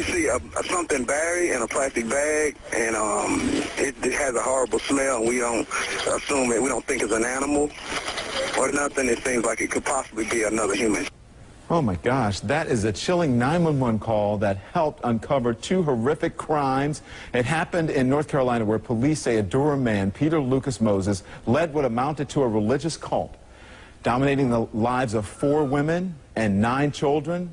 we see something buried in a plastic bag, and it has a horrible smell, and we don't assume it. We don't think it's an animal or nothing. It seems like it could possibly be another human. Oh my gosh, that is a chilling 911 call that helped uncover two horrific crimes. It happened in North Carolina, where police say a Durham man, Peter Lucas Moses, led what amounted to a religious cult, dominating the lives of 4 women and 9 children,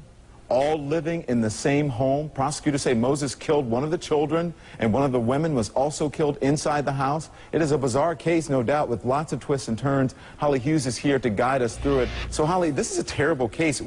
all living in the same home. Prosecutors say Moses killed one of the children, and one of the women was also killed inside the house. It is a bizarre case, no doubt, with lots of twists and turns. Holly Hughes is here to guide us through it. So, Holly, this is a terrible case.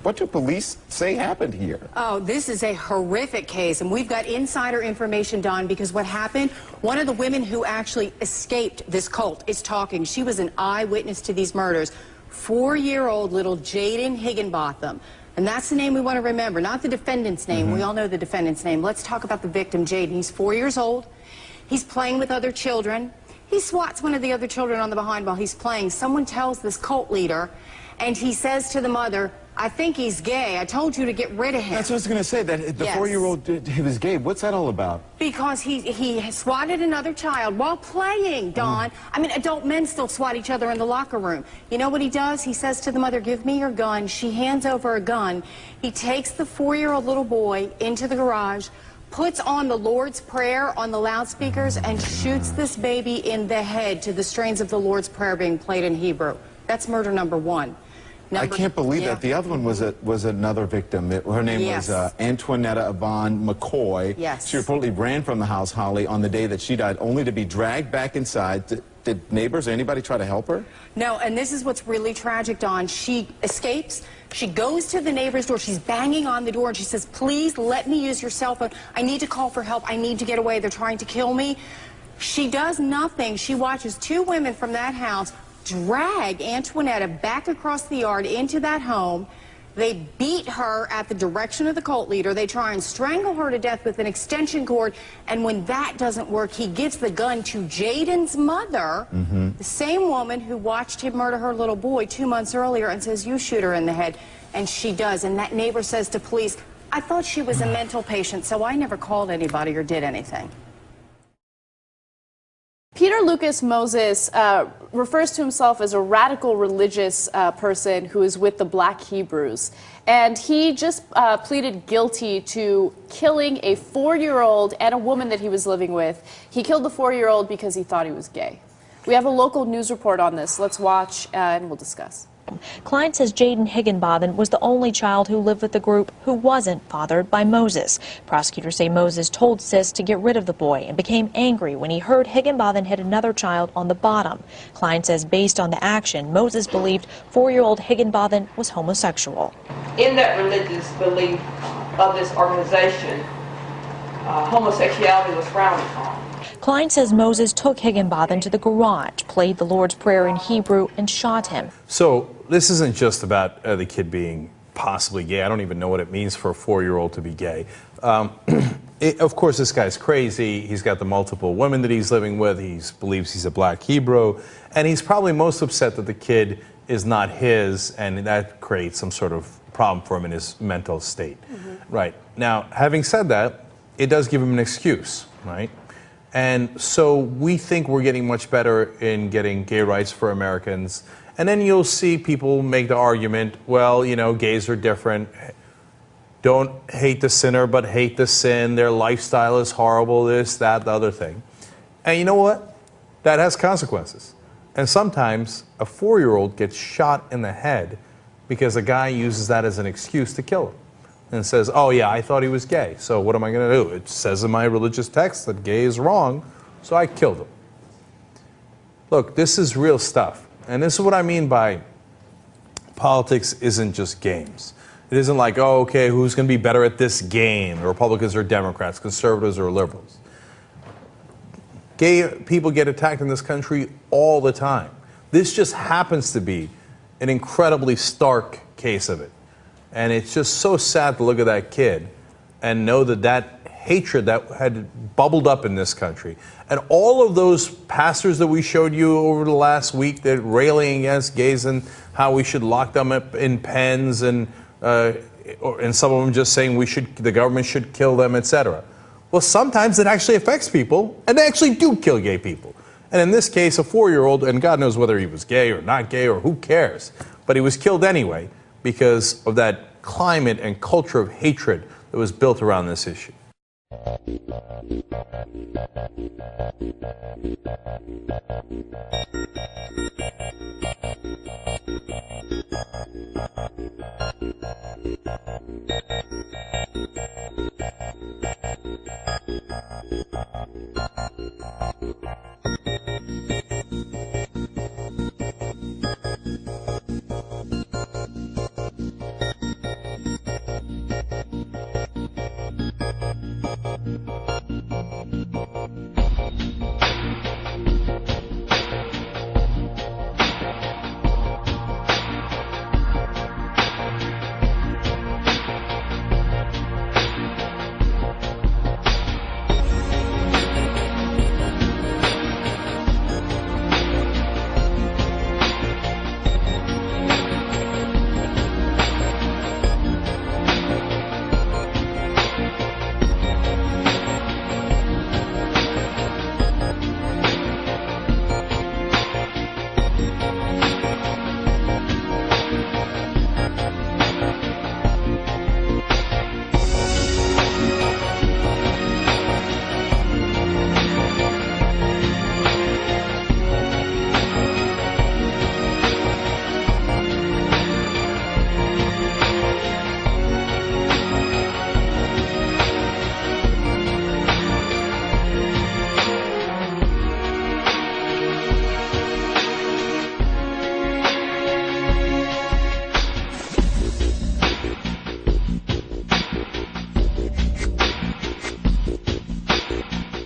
What do police say happened here? Oh, this is a horrific case, and we've got insider information, Don, because what happened, one of the women who actually escaped this cult is talking. She was an eyewitness to these murders. 4-year-old little Jaden Higginbotham. And that's the name we want to remember, not the defendant's name. We all know the defendant's name. Let's talk about the victim, Jaden. He's 4 years old. He's playing with other children. He swats one of the other children on the behind while he's playing. Someone tells this cult leader, and he says to the mother, I think he's gay. I told you to get rid of him. That's what I was going to say, that the 4-year-old, he was gay. What's that all about? Because he swatted another child while playing, Don. I mean, adult men still swat each other in the locker room. You know what he does? He says to the mother, give me your gun. She hands over a gun. He takes the 4-year-old little boy into the garage, puts on the Lord's Prayer on the loudspeakers, and shoots this baby in the head to the strains of the Lord's Prayer being played in Hebrew. That's murder number 1. I can't believe that. The other one was another victim. Her name was Antoinetta Yvonne McCoy. She reportedly ran from the house, Holly, on the day that she died, only to be dragged back inside. Did neighbors or anybody try to help her? No, and this is what's really tragic, Dawn. She escapes. She goes to the neighbor's door. She's banging on the door, and she says, please let me use your cell phone. I need to call for help. I need to get away. They're trying to kill me. She does nothing. She watches 2 women from that house drag Antoinetta back across the yard into that home. They beat her at the direction of the cult leader. They try and strangle her to death with an extension cord. And when that doesn't work, he gives the gun to Jaden's mother, the same woman who watched him murder her little boy 2 months earlier, and says, you shoot her in the head. And she does. And that neighbor says to police, I thought she was a mental patient, so I never called anybody or did anything. Peter Lucas Moses refers to himself as a radical religious person who is with the Black Hebrews. And he just pleaded guilty to killing a 4-year-old and a woman that he was living with. He killed the 4-year-old because he thought he was gay. We have a local news report on this. Let's watch and we'll discuss. Klein says Jaden Higginbotham was the only child who lived with the group who wasn't fathered by Moses. Prosecutors say Moses told Sis to get rid of the boy and became angry when he heard Higginbotham hit another child on the bottom. Klein says based on the action, Moses believed 4-year-old Higginbotham was homosexual. In that religious belief of this organization, homosexuality was frowned upon. Klein says Moses took Higginbotham to the garage, played the Lord's Prayer in Hebrew, and shot him. So this isn't just about the kid being possibly gay. I don't even know what it means for a 4-year-old to be gay. Of course, this guy's crazy. He's got the multiple women that he's living with. He believes he's a Black Hebrew. And he's probably most upset that the kid is not his, and that creates some sort of problem for him in his mental state. Right. Now, having said that, it does give him an excuse, right? And so we think we're getting much better in getting gay rights for Americans. And then you'll see people make the argument, well, you know, gays are different. Don't hate the sinner, but hate the sin. Their lifestyle is horrible, this, that, the other thing. And you know what? That has consequences. And sometimes a 4-year-old gets shot in the head because a guy uses that as an excuse to kill him. And says, oh yeah, I thought he was gay, so what am I going to do? It says in my religious text that gay is wrong, so I killed him. Look, this is real stuff. And this is what I mean by politics isn't just games. It isn't like, oh, okay, who's going to be better at this game? Republicans or Democrats, conservatives or liberals. Gay people get attacked in this country all the time. This just happens to be an incredibly stark case of it. And it's just so sad to look at that kid and know that that hatred that had bubbled up in this country. And all of those pastors that we showed you over the last week that railing against gays and how we should lock them up in pens and and some of them just saying the government should kill them, etc. Well, sometimes it actually affects people, and they actually do kill gay people. And in this case, a 4-year-old, and God knows whether he was gay or not gay or who cares, but he was killed anyway because of that climate and culture of hatred that was built around this issue.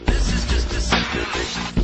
This is just a simulation.